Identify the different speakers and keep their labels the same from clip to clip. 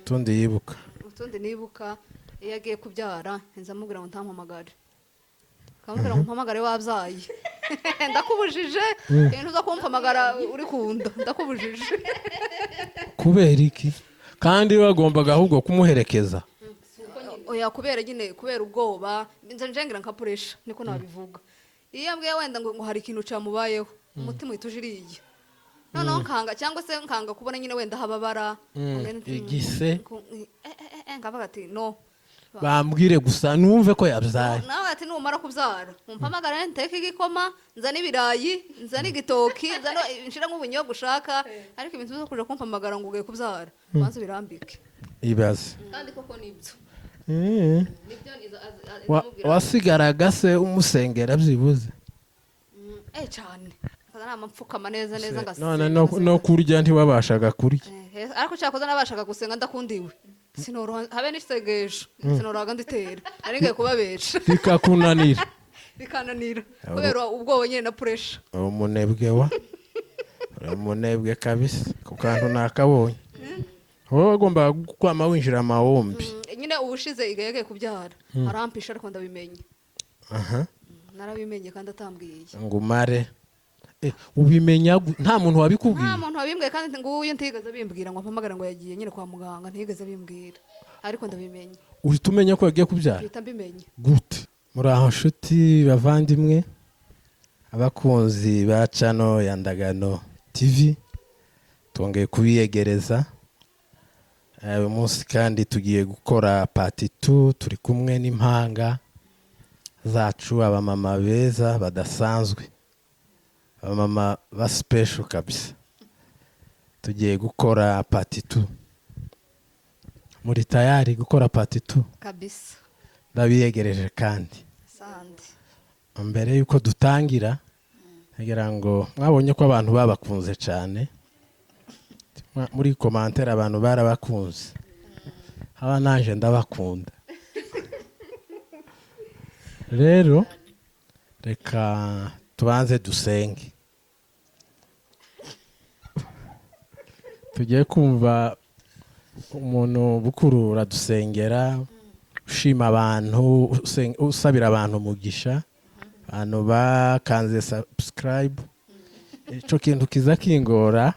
Speaker 1: utundi yibuka
Speaker 2: utundi nibuka iyo agiye kubyara nzamubwira ngo ntampamagare kamubwira ngo mpamagare wabyaye ndakubujije ibintu zo kumpamagara uri kunda ndakubujije
Speaker 1: kubera iki kandi bagombaga ahubwo kumuherekeza
Speaker 2: oya kubera nyine kubera ubwoba njengira nkapuresha niko nabivuga iyo ambwiye wenda ngo hari ikintu cyamubayeho umutima uhita ujiriye noneho nkanga cyangwa se nkanga kubona nyine wenda hababara
Speaker 1: igise
Speaker 2: ngavuga ati no
Speaker 1: bambwire gusa numve ko yabyaye
Speaker 2: nawe ati numara kubyara mumpamagara nteke igikoma nzana ibirayi nzana igitoki nzana nshiramo ubunyobwa ushaka ariko ibintu byo kuja kumpamagara ngo ugiye kubyara banze birambike
Speaker 1: ibaze
Speaker 2: kandi koko nibyo
Speaker 1: wasigaraga se umusengera byibuze
Speaker 2: cyane nama mfukama neza neza
Speaker 1: none no kurya ntiwabashaga kurya
Speaker 2: ariko cyakoze nabashaga gusenga ndakundiwe sinoroha habe n'isegesho sinorohaga nditera ari ngiye kubabesha
Speaker 1: bikakunanira
Speaker 2: bikananira kubera ubwoba nyine na puresha
Speaker 1: umunebwe kabisa ku kantu nakabonye wowe wagombaga kwama winjira amahombi
Speaker 2: nyine ubushize igayege kubyara arampisha ariko ndabimenye narabimenye kandi atambwiye
Speaker 1: ngo umare ubimenya nta muntu wabikubwiye
Speaker 2: nta muntu wabimbwiye kandi nguyu ntigeze bimbwira ngo mpamagara ngo yagiye nyine kwa muganga ntigeze bimbwira ariko ndabimenye
Speaker 1: uhita umenya ko yagiye kubyara
Speaker 2: uhita mbimenye
Speaker 1: gute muri aho nshuti bavandimwe abakunzi ba Channel ya Ndagano TV twongeye kubiyegereza uyu munsi kandi tugiye gukora part 2 turi kumwe n'impanga zacu abamama beza badasanzwe abamama ba special kabisa tugiye gukora part 2 muri tayari gukora part 2
Speaker 2: kabisa
Speaker 1: ndabiyegereje kandi
Speaker 2: sande
Speaker 1: mbere yuko dutangira ngira ngo mwabonye ko abantu babakunze cyane muri commentaire abantu barabakunze haba naje ndabakunda rero reka tubanze dusenge tugiye kumva umuntu bukuru uradusengera ushima abantu usabira abantu umugisha abantu bakanze subscribe ico kintu kiza kingora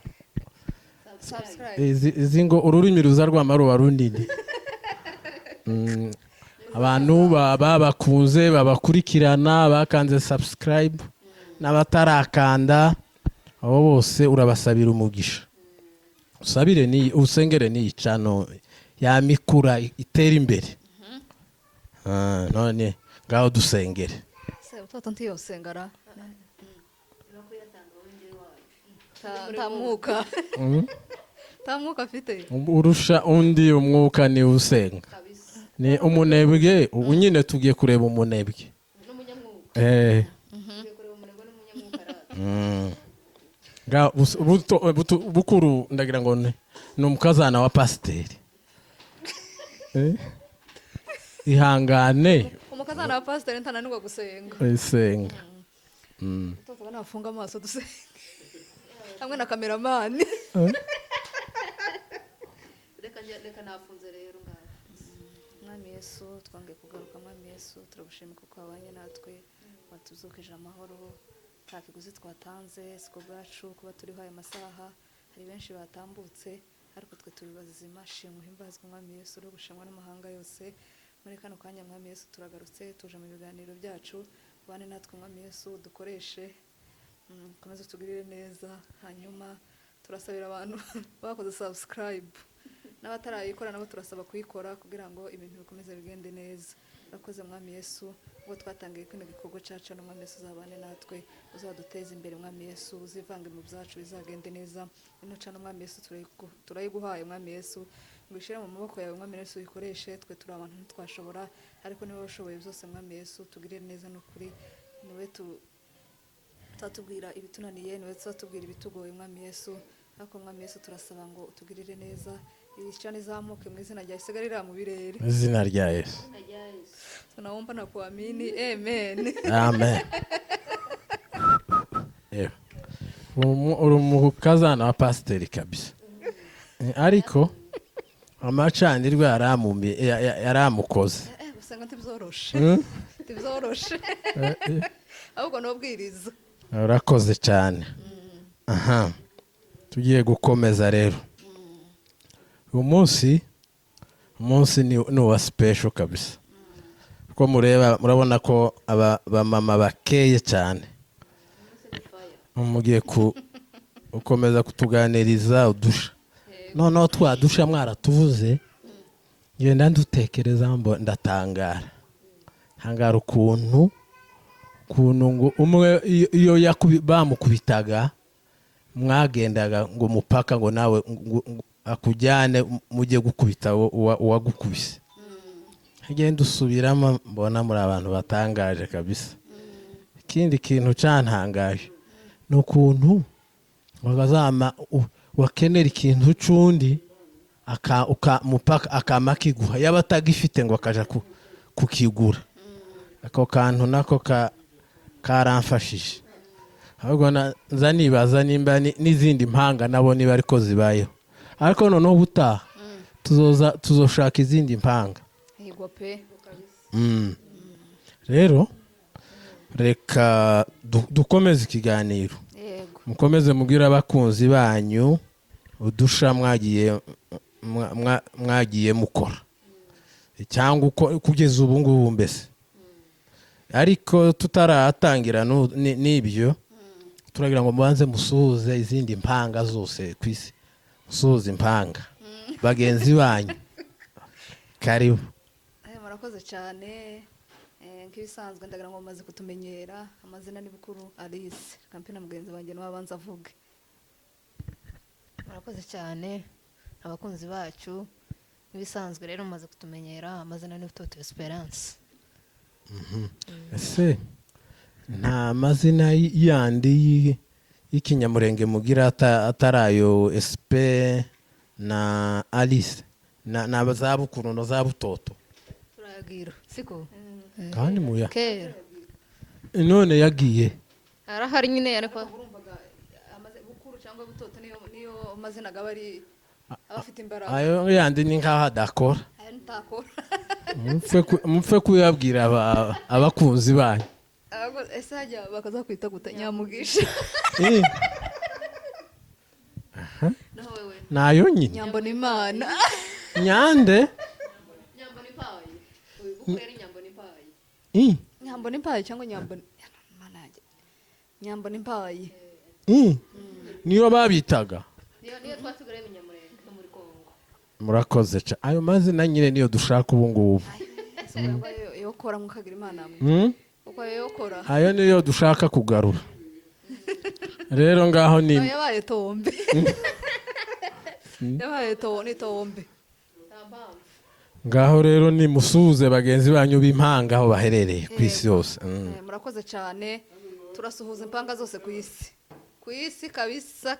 Speaker 1: izi ngo ururimi ruza rw'amaruba runini abantu babakunze babakurikirana bakanze subscribe n'abatarakanda abo bose urabasabira umugisha usabire ni usengere ni Channel ya mikura itera imbere none ngaho dusengere
Speaker 2: se utoto ntiyosengara tamuka tamuka afite
Speaker 1: urusha undi umwuka ni usenga ni umunebwe ubu nyine tugiye kureba umunebwe bukuru ndagira ngo ni umukazana wa pasiteri ihangane
Speaker 2: umukazana wa pasiteri ntananirwa gusenga
Speaker 1: senga
Speaker 2: tuvuga nafunga amaso dusenge hamwe na kameramani reka nafunze rero mwami Yesu twange kugaruka mwami Yesu turagushimira kuko wabanye natwe watuzukije amahoro nta kiguzi twatanze siko bwacu kuba turiho aya masaha hari benshi batambutse ariko twe turi bazima shimwe himbazwa mwami Yesu uri gushimwa n'amahanga yose muri kano kanya mwami Yesu turagarutse tuje mu biganiro byacu bane natwe mwami Yesu dukoreshe komeza tugirire neza hanyuma turasabira abantu bakoze subscribe n'abatarayikora nabo turasaba kuyikora kugira ngo ibintu bikomeze bigende neza urakoze mwami Yesu ubwo twatangiye kino gikorwa cyacu no mwami Yesu uzabane natwe uzaduteza imbere mwami Yesu uzivange mu byacu bizagende neza ino cana mwami Yesu turayiguhaye mwami Yesu ngwishire mu maboko yawe mwami Yesu uyikoreshe twe turi abantu ntitwashobora ariko niwe ushoboye byose mwami Yesu tugirire neza no kuri niwe tatubwira ibitunaniye niwe tatubwira ibitugoye mwami Yesu ariko mwami Yesu turasaba ngo utugirire neza ibicane zamuke mu izina rya Isigarira mu birere
Speaker 1: izina rya Yesu
Speaker 2: tunaomba na kuamini amen
Speaker 1: amen uri umukazana wa pasiteri kabisa ariko amacanirwe yaramukoze.
Speaker 2: gusa ngo ntibyoroshe ntibyoroshe ahubwo nubwiriza.
Speaker 1: Urakoze cyane. Aha, tugiye gukomeza rero. Uyu munsi ni uwa special kabisa. Uko murabona ko abamama bakeye cyane. Mugiye ukomeza kutuganiriza udusha. Noneho twadusha mwaratuvuze, ngenda ndutekereza ndatangara. Hangara ukuntu ngo umwe iyo bamukubitaga mwagendaga ngo mupaka ngo nawe akujyane mujye gukubita uwagukubise. Ngenda usubiramo mbona muri abantu batangaje kabisa. Ikindi kintu cyantangaje nukuntu wagazama wakenera ikintu cundi mupaka akamakiguha yaba atagifite ngo akaja kukigura. Ako kantu nako karamfashije. Ahubwo nza nibaza nimba n'izindi mpanga nabo niba ariko zibayeho. Ariko noneho ubutaha tuzoshaka izindi mpanga.
Speaker 2: Yego pe.
Speaker 1: Rero reka dukomeze ikiganiro.
Speaker 2: Yego.
Speaker 1: Mukomeze mubwira abakunzi banyu udusha mwagiye mukora. Cyangwa kugeza ubu ngubu mbese. Ariko tutaratangira n'ibyo turagira ngo mubanze musuhuze izindi mpanga zose kwisi. Musuhuze impanga bagenzi banyu. Karibu.
Speaker 2: Murakoze cyane. Nk'ibisanzwe ndagira ngo mumaze kutumenyera. Amazina ni Bukuru Alice. Kampina mugenzi wanjye n'abanza avuge.
Speaker 3: Murakoze cyane abakunzi bacu. Nk'ibisanzwe rero mumaze kutumenyera. Amazina ni Butoto Esperance.
Speaker 1: Ese nta mazina yandi y'ikinyamurenge mugira atarayo SP na Alice na za Bukuru no za Butoto?
Speaker 3: Turayagira siko
Speaker 1: kandi muya
Speaker 3: kera
Speaker 1: none yagiye
Speaker 3: arahari nyine ariko
Speaker 2: urumvaga amaze Bukuru cyangwa Butoto niyo mazina gabari abafite imbaraga.
Speaker 1: Ayo yandi ni nkaho adakora.
Speaker 2: Ayo ntakora.
Speaker 1: Mupfe kuyabwira abakunzi banyu.
Speaker 2: Ese hajya bakaza kwita guta Nyamugisha.
Speaker 3: naho wewe
Speaker 1: Nayo nyine.
Speaker 2: Nyambo ni Imana.
Speaker 1: Nyande?
Speaker 3: Nyambo ni payi. Bukuru yari Nyambo ni payi.
Speaker 2: Nyambo ni Payi cyangwa Nyambo manage. Nyambo ni Payi.
Speaker 1: Niyo babitaga.
Speaker 3: Niyo twatugare ibinyamurenge no muri Kongo.
Speaker 1: Murakoze cha. Ayo mazina nyine niyo dushaka ubu ngubu.
Speaker 2: Yo kora mukagira Imana amwe. Uko yo kora.
Speaker 1: Ayo niyo dushaka kugarura. Rero ngaho ni
Speaker 2: Yabaye tombe. Yabaye tombe.
Speaker 1: Ngaho rero ni musuhuze bagenzi banyu b'impanga aho baherereye ku isi yose.
Speaker 2: Murakoze cyane. Turasuhuza impanga zose ku isi. Ku isi kabisa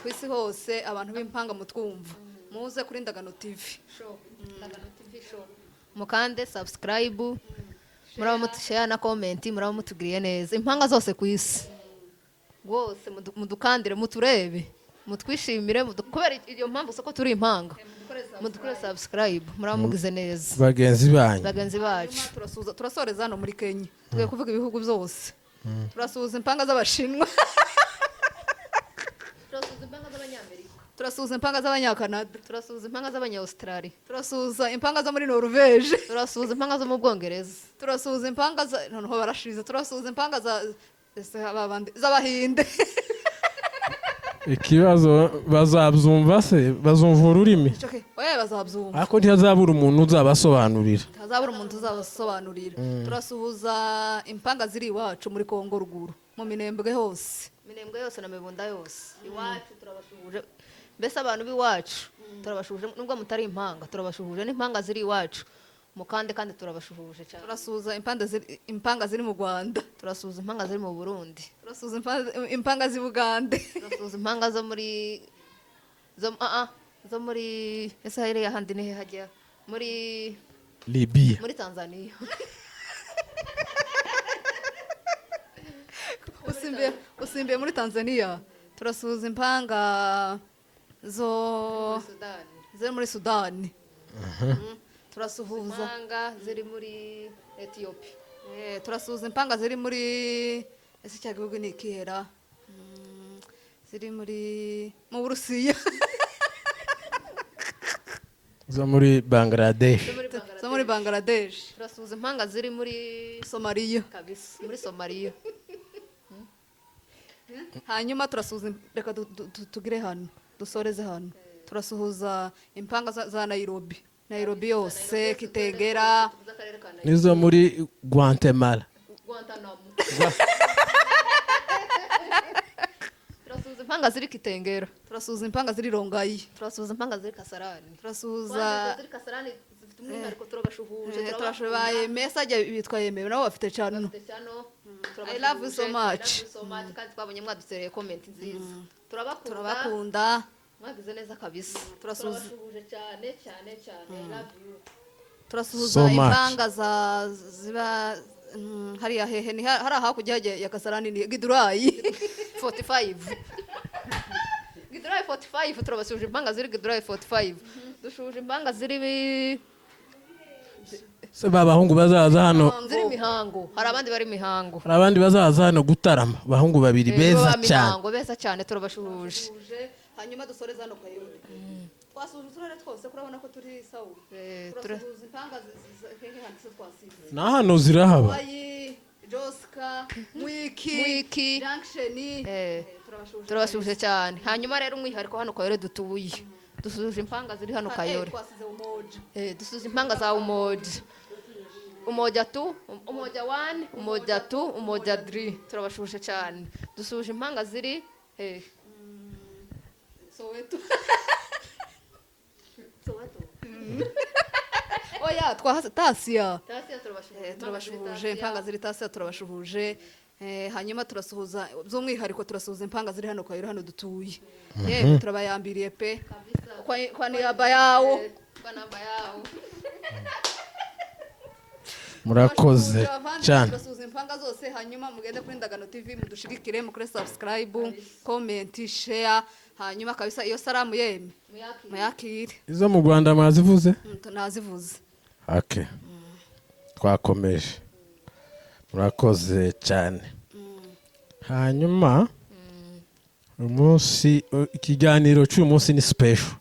Speaker 2: ku isi hose abantu b'impanga mutwumva. Muze kuri Ndagano TV.
Speaker 3: Ndagano TV show. Mukande subscribe. Muraba mutushare na comment, muraba mutugiriye neza. Impanga zose ku isi. Wose mudukandire muturebe. Mutwishimire kubera iyo mpamvu soko turi impanga. Mudukore subscribe. Muraba mugize neza.
Speaker 1: Bagenzi banyu.
Speaker 3: Bagenzi bacu.
Speaker 2: Turasoreza hano muri Kenya. Tugiye kuvuga ibihugu byose. Turasuhuza impanga z'Abashinwa.
Speaker 3: Turasuhuza impanga z'Abanyamerika.
Speaker 2: Turasuhuza impanga z'Abanyakanada.
Speaker 3: Turasuhuza impanga z'Abanya-Australia.
Speaker 2: Turasuhuza impanga zo muri Norvège.
Speaker 3: Turasuhuza impanga zo mu Bwongereza.
Speaker 2: Turasuhuza impanga noneho barashize. Turasuhuza impanga z'Abahinde.
Speaker 1: Ikibazo bazabyumva se bazumva ururimi.
Speaker 2: Oya bazabyumva.
Speaker 1: Ariko ntihazabura umuntu uzabasobanurira.
Speaker 2: Hazabura umuntu uzabasobanurira. Turasuhuza impanga ziri iwacu muri Kongo ruguru mu Minembwe hose.
Speaker 3: Minembwe yose na Mibunda yose. Iwacu turabashuhuje. Mbese abantu b'iwacu turabashuhuje nubwo mutari impanga turabashuhuje n'impanga ziri iwacu. Mukande kandi turabashuhuje cyane.
Speaker 2: Turasuhuza impanga ziri mu Rwanda.
Speaker 3: Turasuhuza impanga ziri mu Burundi.
Speaker 2: Turasuhuza impanga z'i Bugande.
Speaker 3: Turasuhuza impanga zo muri ese hari ahandi nehe hajya muri
Speaker 1: Libya.
Speaker 3: Muri Tanzania.
Speaker 2: Usimbiye muri Tanzania. Turasuhuza impanga ziri muri Sudani. Turasuhuza
Speaker 3: impanga ziri muri Ethiopia.
Speaker 2: turasuhuza impanga ziri muri ese cya gihugu ni ikihera ziri mu Burusiya
Speaker 1: zo muri Bangladesh.
Speaker 2: zo muri Bangladesh.
Speaker 3: turasuhuza impanga ziri muri
Speaker 2: Somalia
Speaker 3: kabisa muri Somalia.
Speaker 2: hanyuma turasuhuza reka tugire hano dusoreze hano turasuhuza impanga za Nairobi yose Kitengera
Speaker 1: Nizo muri Guatemala.
Speaker 3: Guantanamo. turasuhuza impanga ziri Kitengera.
Speaker 2: turasuhuza impanga ziri Rongai.
Speaker 3: turasuhuza impanga ziri Kasarani.
Speaker 2: turasuhuza
Speaker 3: ziri Kasarani zifite umwihariko turabashuhuje.
Speaker 2: turashobaye mesa ajya bitwa yemewe nabo bafite cyane. I love you so much.
Speaker 3: kandi twabonye mwadusereye comment nziza.
Speaker 2: turabakunda
Speaker 3: mwagize neza kabisa. turabashuhuje cyane cyane cyane. I love you.
Speaker 2: turasuhuza
Speaker 1: So much.
Speaker 2: impanga ziba hariya hehe ni hari hakurya ya Kasarani ni Gidurayi
Speaker 3: 45 Gidurayi 45 turabashuhuje impanga ziri Gidurayi 45. dushuje impanga ziri
Speaker 1: Se babahungu bazaza hano.
Speaker 3: ziri Mihango. hari abandi bari Mihango.
Speaker 1: Hari abandi bazaza hano gutarama. Bahungu babiri beza cyane.
Speaker 3: Mihango beza cyane turabashuhuje.
Speaker 2: hanyuma dusoreza hano Kayonza twasuhuje uturere twose kurabona ko turi sawa. turasuhuza impanga hehe handitse twasize
Speaker 1: Na hano zirahaba.
Speaker 2: Wayi Joska Mwiki Junction
Speaker 3: turabashuhuje cyane. hanyuma rero umwihariko hano Kayore dutuye dusuhuje impanga ziri hano Kayore.
Speaker 2: twasize Umoja
Speaker 3: dusuhuje impanga za Umoja. Umoja 2, Umoja 1, Umoja 2, Umoja 3 turabashuhuje cyane. dusuhuje impanga ziri
Speaker 2: Soweto oya twahase Tasia turabashuhuje impanga ziri Tasia turabashuhuje. hanyuma turasuhuza by'umwihariko turasuhuza impanga ziri hano Kayore hano dutuye. yewe turabayambiriye pe kwa niaba yawo
Speaker 3: kwa namba yao.
Speaker 1: Murakoze cyane.
Speaker 2: turasuhuza impanga zose hanyuma mugende kuri Ndagano TV mudushigikire mukore subscribe comment share hanyuma kabisa iyo salamu yeme muyakire.
Speaker 1: Izo mu Rwanda mwazivuze?
Speaker 2: nazivuze.
Speaker 1: Okay. Twakomeje. Murakoze cyane. Hanyuma umunsi ikiganiro cy'uyu munsi ni special.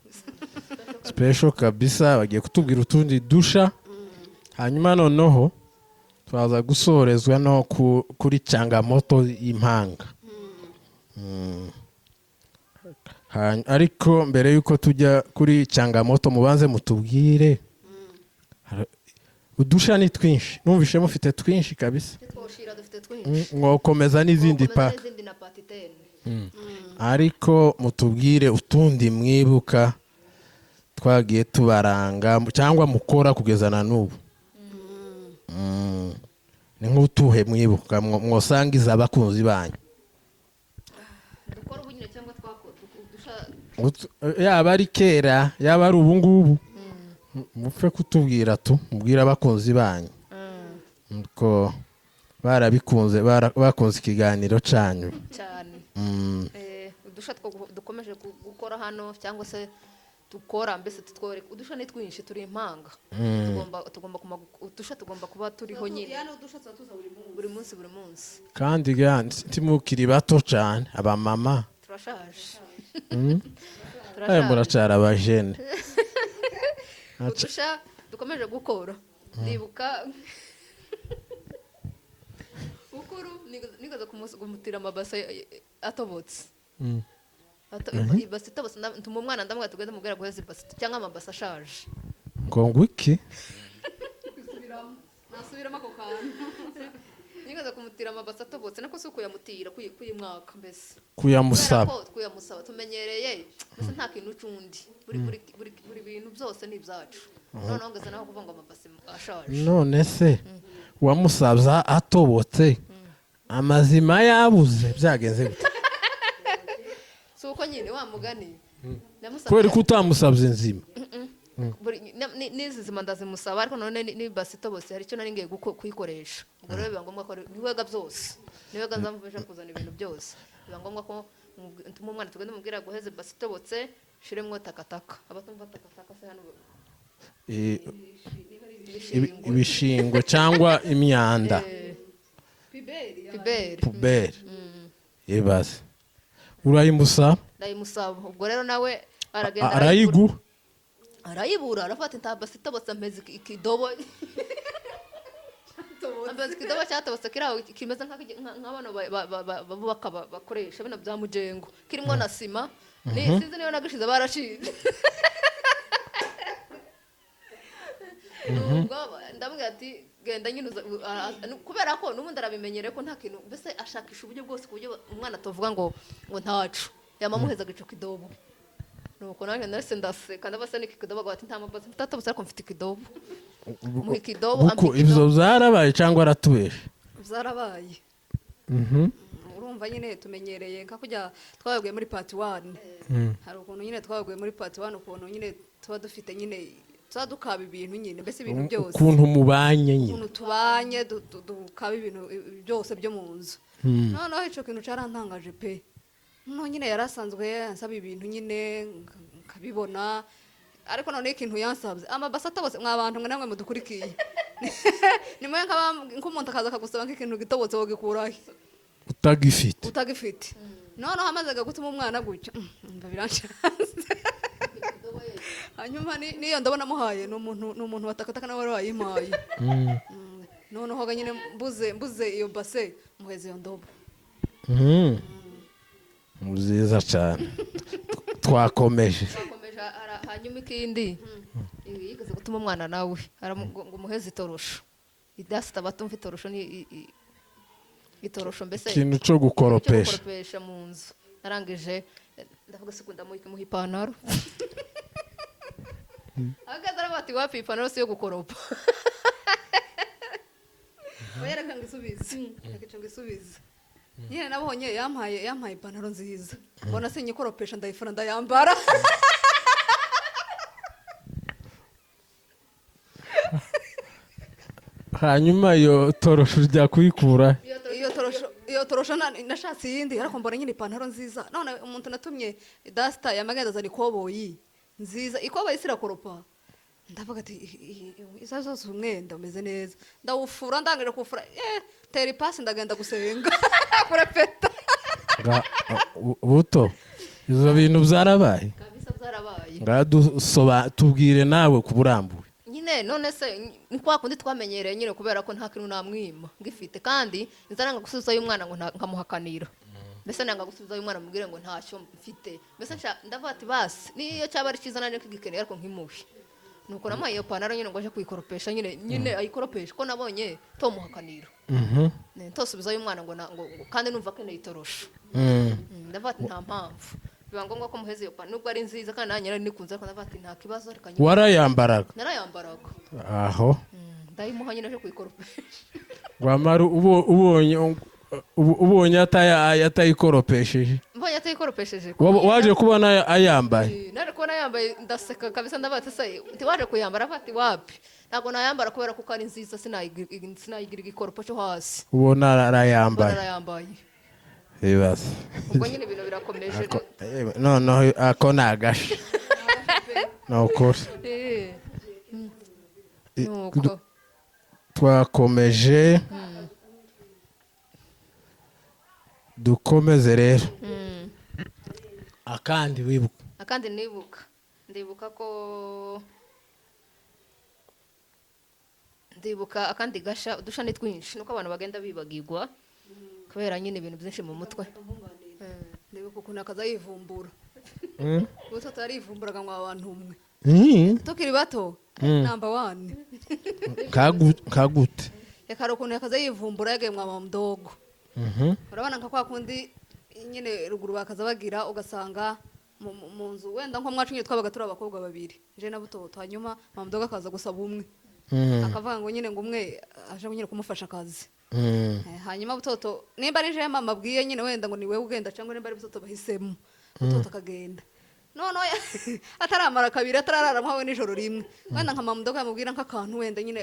Speaker 1: Special kabisa bagiye kutubwira utundi dusha. Hanyuma noneho twaza gusorezwa no kuri changamoto y'impanga. Ariko mbere yuko tujya kuri changamoto mubanze mutubwire udusha ni twinshi. Numvishe mufite twinshi kabisa.
Speaker 3: twoshira dufite twinshi.
Speaker 1: Mwokomeza n'izindi paka.
Speaker 3: na part 10.
Speaker 1: Ariko mutubwire utundi mwibuka twagiye tubaranga cyangwa mukora kugeza na n'ubu. Ni nk'utuhe mwibuka mwosangiza abakunzi banyu.
Speaker 3: dukora ubunyine cyangwa dusha
Speaker 1: Yaba ari kera yaba ari ubu ngubu. Mupfe kutubwira mubwira abakunzi banyu. Ko barabikunze bakunze ikiganiro cyanyu
Speaker 3: cyane. udusha dukomeje gukora hano cyangwa se dukora mbese tutworeka udusha ni twinshi turi impanga. tugomba udusha tugomba kuba turiho nyine buri munsi
Speaker 1: kandi ntimukiri bato cyane abamama
Speaker 3: turashaje.
Speaker 1: muracara abajene.
Speaker 3: udusha dukomeje gukora ndibuka ukuru nigaza kumutira amabase atobotse. ibase itobotse ntuma umwana ndamubwira tugende mubwira guheza ibase cyangwa amabase ashaje.
Speaker 1: ngo iki
Speaker 2: nasubiramo ako kantu
Speaker 3: nigaza kumutira amabase atobotse nako si ukuyamutira kuyimwaka mbese
Speaker 1: kuyamusaba
Speaker 3: tumenyereye mbese nta kintu c'undi buri bintu byose ni ibyacu. noneho ngeze naho kuvuga ngo amabase ashaje.
Speaker 1: none se wamusabza atobotse amazima yabuze byagenze gute?
Speaker 3: si uko nyine wa mugani
Speaker 1: kubera ko utamusabye nzima.
Speaker 3: n'izi zima ndazimusaba ariko none n'ibase itobotse hari icyo nari ngiye kuyikoresha. ubwo rero biba ngombwa ko niwega byose niwega nzamufasha kuzana ibintu byose biba ngombwa ko ntuma umwana tugende mubwira guheza ibase itobotse shiremwo takataka abatumva takataka se hano
Speaker 1: I-
Speaker 3: ibishingwe
Speaker 1: ibishingwe cyangwa imyanda
Speaker 3: piberi
Speaker 1: puberi ibaze urayimusaba
Speaker 3: ndayimusaba ubwo rero nawe aragenda
Speaker 1: arayiguha
Speaker 3: arayibura arafata intabasi itobotse amezi ikidobo amezi ikidobo cyatobotse kiraho kimeze nk'abana babubaka bakoresha bino bya mujengo kirimo na sima sinzi niyo nagishize barashize ndamubwira ati genda nyine kubera ko n'ubundi arabimenyereye ko nta kintu mbese ashakisha uburyo bwose ku buryo umwana atavuga ngo ntacu yamamuhezaga ico kidobo nuko nanjye narese ndaseka ndabasa n'iki kidobo agati nta mabazi mtatobose ariko mfite ikidobo mu ikidobo
Speaker 1: buko ivyo zarabaye cyangwa aratubesha
Speaker 2: byarabaye urumva nyine tumenyereye nka kujya twabaguye muri part 1 hari ukuntu nyine twabaguye muri part 1 ukuntu nyine tuba dufite nyine tuba dukaba ibintu nyine mbese ibintu byose
Speaker 1: ukuntu mubanye nyine
Speaker 2: ukuntu tubanye dukaba ibintu byose byo mu nzu noneho ico kintu carantangaje pe no nyine yarasanzwe yansaba ibintu nyine nkabibona ariko none ikintu yansabye amabasa atobotse mwabantu mwe namwe mudukurikiye nimwe nk'umuntu akaza akagusaba nk'ikintu gitobotse wogikurahe utagifite noneho amazaga gutuma umwana gutyo mba biranshanze hanyuma niyo ndabona muhaye n'umuntu watakataka nawe wayimpaye noneho nyine mbuze iyo base muheze iyo ndobo
Speaker 1: muziza cyane twakomeje
Speaker 3: hanyuma ikindi yigeze gutuma umwana nawe ngo umuheze itorosho idasita batumva itorosho ni itorosho mbese
Speaker 1: ikintu cyo gukoropesha
Speaker 3: mu nzu narangije ndavuga se ndamuha ipantaro agaza arabati wapi ipantaro si yo gukoropa
Speaker 2: oya reka ngisubize nyine nabonye yampaye ipantaro nziza mbona se nyikoropesha ndayifuna ndayambara
Speaker 1: hanyuma iyo torosho rya kuyikura
Speaker 2: iyo torosho nashatse iyindi ariko mbona nyine ipantaro nziza none umuntu natumye dasita yamagenda azana ikoboyi nziza ikoboyi sirakoropa ndavuga ati izo zose umwenda umeze neza ndawufura ndangije kufura tera ipasi ndagenda gusenga kurepeta
Speaker 1: buto izo bintu byarabaye
Speaker 3: kabisa byarabaye
Speaker 1: tubwire nawe kuburambuye
Speaker 3: nyine none se ni kwa kundi twamenyereye nyine kubera ko nta kintu namwima ngifite kandi nzaranga gusubizayo umwana ngo nkamuhakanira mbese nanga gusubizayo umwana mubwire ngo ntacyo mfite mbese ndavuga ati basi niyo cyaba ari cyiza nari kigikeneye ariko nkimuhe nuko namuhaye iyo pantaro nyine ngo aje kuyikoropesha nyine ayikoropesha ko nabonye tomuhakanira ntosubizayo umwana ngo kandi numva akeneye itorosho ndavuga ati nta mpamvu biba ngombwa ko muheze iyo pantaro nubwo ari nziza kandi nanjye nari nikunze ariko ndavuga ati nta kibazo reka nyine
Speaker 1: warayambaraga
Speaker 3: narayambaraga
Speaker 1: aho
Speaker 3: ndayimuha nyine aje kuyikoropesha
Speaker 1: wamara ubonye atayikoropesheje
Speaker 3: mbonye atayikoropesheje
Speaker 1: waje kubona ayambaye
Speaker 3: nari kubona yambaye ndaseka kabisa ndavuga ati se waje kuyambara afati wapi ntabwo nayambara kubera ko ari nziza sinayigira igikoropo cyo hasi
Speaker 1: ubona arayambaye ibibazo
Speaker 3: ubwo nyine ibintu birakomeje
Speaker 1: noneho ako ni agasha ni ukuri twakomeje dukomeze rero akandi wibuka
Speaker 3: akandi ndibuka ko akandi gasha udusha ni twinshi nuko abantu bagenda bibagirwa kubera nyine ibintu byinshi mu mutwe
Speaker 2: ndibuka ukuntu akaza yivumbura gusa tutarivumburaga ngo abantu umwe tukiri bato namba 1
Speaker 1: kagute
Speaker 2: yakara ukuntu yakaza yivumbura yagaye mwa mdogo urabona nka kwa kundi nyine ruguru bakaza bagira ugasanga mu nzu wenda nko mwacu nyine twabaga turi abakobwa babiri je na butoto hanyuma mdogo akaza gusaba umwe akavuga ngo nyine ngo umwe aje nyine kumufasha akazi hanyuma butoto nimba ari je mama abwiye nyine wenda ngo ni wewe ugenda cyangwa nimba ari butoto bahisemo butoto akagenda none ataramara kabiri atararara mwawe nijoro rimwe wenda nka mama mdogo yamubwira nk'akantu wenda nyine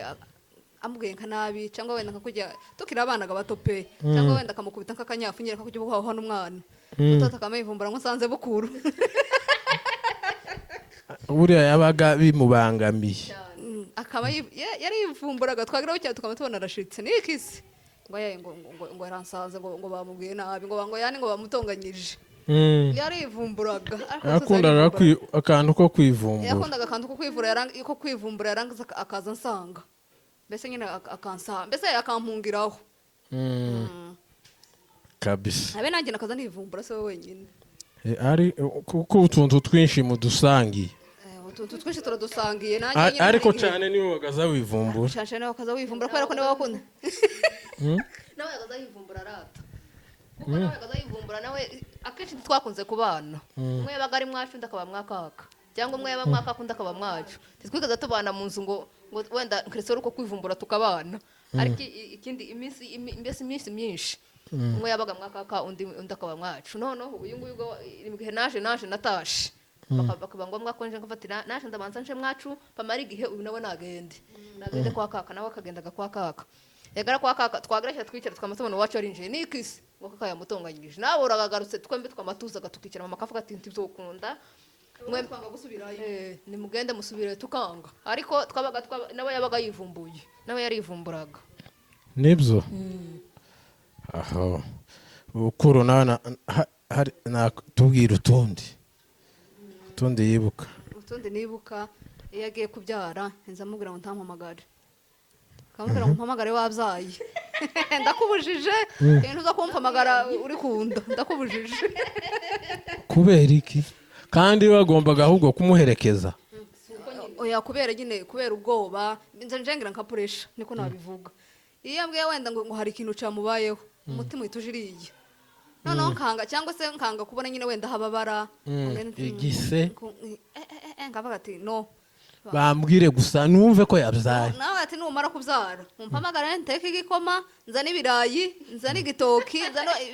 Speaker 2: amubwiye nka nabi cyangwa wenda nkakujya tukira abana gabato pe cyangwa wenda akamukubita nk'akanyafu nyine kakujya buhaho n'umwana butoto akamayivumbura ngo nsanze bukuru
Speaker 1: buriya yabaga bimubangamiye
Speaker 2: akaba yarivumburaga twageraho cyane tukaba tubona arashitse nikisi ngo yaye ngo yaransaze ngo bamubwiye nabi ngo yani ngo bamutonganyije yarivumburaga
Speaker 1: yakundaga akantu ko kwivumbura
Speaker 2: yakundaga akantu ko kwivumbura yarangiza akaza nsanga mbese nyine akansa mbese akampungiraho
Speaker 1: kabisa
Speaker 2: abe nanjye nakaza nivumbura se wenyine
Speaker 1: ari kuko utuntu twinshi mudusangiye
Speaker 2: utuntu twinshi turadusangiye nanjye
Speaker 1: ariko cyane niwe wagaza wivumbura
Speaker 2: cyane wakaza wivumbura kubera ko niwe wakunda
Speaker 3: nawe yagaza yivumbura arata kuko nawe yagaza yivumbura nawe akenshi twakunze kubana umwe yabaga ari mwacu undi akaba mwakaka cyangwa umwe yaba mwakaka undi akaba mwacu twikaza tubana mu nzu ngo wenda Kristo uko kwivumbura tukabana ariko ikindi iminsi myinshi umwe yabaga mwakaka undi akaba mwacu noneho uyu nguyu igihe naje natashe bakaba ngombwa ko nje ngafatira naje ndabanza nje mwacu pamara igihe uyu nawe nagende kwa kaka nawe akagendaga kwa kaka yagara kwa kaka twagarashya twicara twamasobona wacu arinje nikisi ngo kaka yamutonganyije nawe uragagarutse twembe twamatuzaga tukicara mu makafu ati ntizokunda mwe twanga gusubirayo ni mugende musubire tukanga ariko twabaga nawe yabaga yivumbuye nawe yarivumburaga
Speaker 1: nibyo aho ukuru nawe tubwira utundi yibuka
Speaker 2: utundi nibuka iyo yagiye kubyara nzamubwira ngo ntampamagare kamubwira ngo mpamagare wabyaye ndakubujije ibintu zo kumpamagara uri kunda ndakubujije
Speaker 1: kubera iki kandi bagombaga ahubwo kumuherekeza
Speaker 2: oya kubera ubwoba njengira nkapuresha niko nabivuga iyo yambwiye wenda ngo hari ikintu cyamubayeho umutima uhita noneho nkanga cyangwa se nkanga kubona nyine wenda hababara
Speaker 1: igise
Speaker 2: ngavuga ati no
Speaker 1: bambwire gusa numve ko yabyaye
Speaker 2: nawe ati numara kubyara mumpamagara nteke igikoma nzana ibirayi nzana igitoki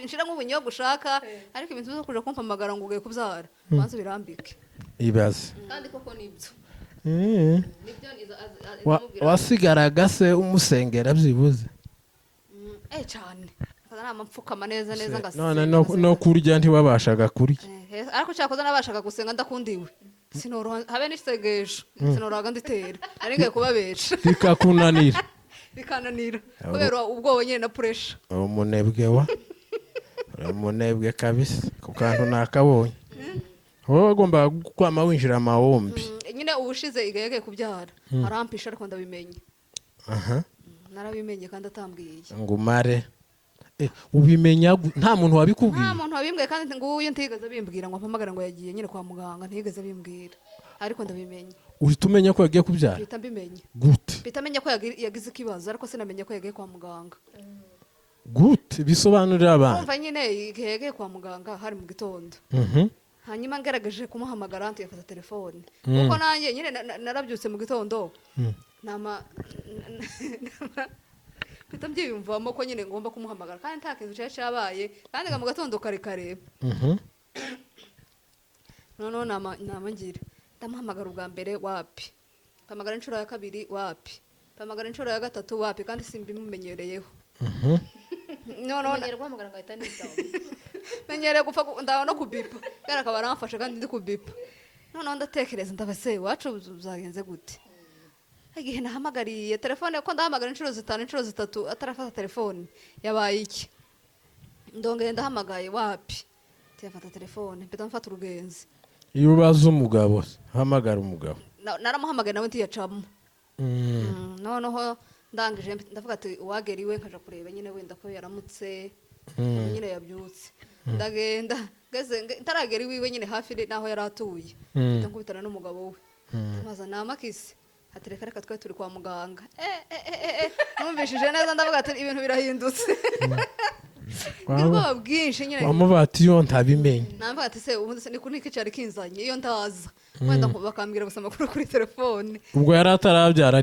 Speaker 2: nshira nk'ubunyobwa ushaka ariko ibintu byo kuja kumpamagara ngo ugiye kubyara banze birambike
Speaker 1: ibaze
Speaker 3: kandi koko nibyo
Speaker 1: wasigaraga se umusengera byibuze
Speaker 2: cyane namapfukama neza
Speaker 1: none no kurya ntiwabashaga kurya
Speaker 2: ariko cyakoze nabashaga gusenga ndakundiwe sinoroha habe n'isegesho sinorohaga nditera ari ngiye kubabesha
Speaker 1: bikakunanira
Speaker 2: bikananira kubera ubwoba nyine na puresha
Speaker 1: umunebwe kabisa ku kantu nakabonye wowe wagombaga kwama winjira amahombi
Speaker 2: nyine ubushize igayagaye kubyara arampisha ariko ndabimenye narabimenye kandi atambwiye
Speaker 1: ngo umare ubimenya nta muntu wabikubwiye
Speaker 2: nta muntu wabimbwiye kandi nguyu ntigeze bimbwira ngo mpamagara ngo yagiye nyine kwa muganga ntigeze bimbwira ariko ndabimenye
Speaker 1: uhita umenya ko yagiye kubyara
Speaker 2: bita mbimenye
Speaker 1: gute
Speaker 2: bita menya ko yagize ikibazo ariko sinamenye ko yagiye kwa muganga
Speaker 1: gute bisobanurira abantu
Speaker 2: umva nyine igihe yagiye kwa muganga hari mu gitondo hanyuma ngaragaje kumuhamagara ntiyafata telefone kuko nanjye nyine narabyutse mu gitondo bita mbyiyumvamo ko nyine ngomba kumuhamagara kandi nta kintu cyari cyabaye kandi mu gatondo kare noneho namangira ndamuhamagara ubwa mbere wapi mpamagara inshuro ya kabiri wapi mpamagara inshuro ya gatatu wapi kandi simbimumenyereyeho menyereye gupfa ndaho no kubipa kandi akaba aramfashe kandi ndi kubipa noneho ndatekereza ndabase iwacu zagenze gute igihe nahamagariye telefone ko ndahamagara inshuro 5 inshuro 3 atarafata telefone yabaye iki ndongeye ndahamagaye wapi tiyafata telefone mpita mfata urugenzi
Speaker 1: iyo ubaza umugabo hamagara umugabo
Speaker 2: naramuhamagaye nawe ntiyacamo noneho ndangije ndavuga ati uwageriwe nkaja kureba nyine wenda ko yaramutse nyine yabyutse ndagenda geze ntaragera iwiwe nyine hafi naho yaratuye ndakubitana n'umugabo we maza namakisi atereka reka twe turi kwa muganga numvishije neza ndavuga ati ibintu birahindutse ubwoba bwinshi nyine
Speaker 1: wamubati yo ntabimenye
Speaker 2: namvuga ati se ubundi ni kunikicara kinzanye iyo ndaza wenda bakambwira gusa amakuru kuri telefone
Speaker 1: ubwo yari atarabyara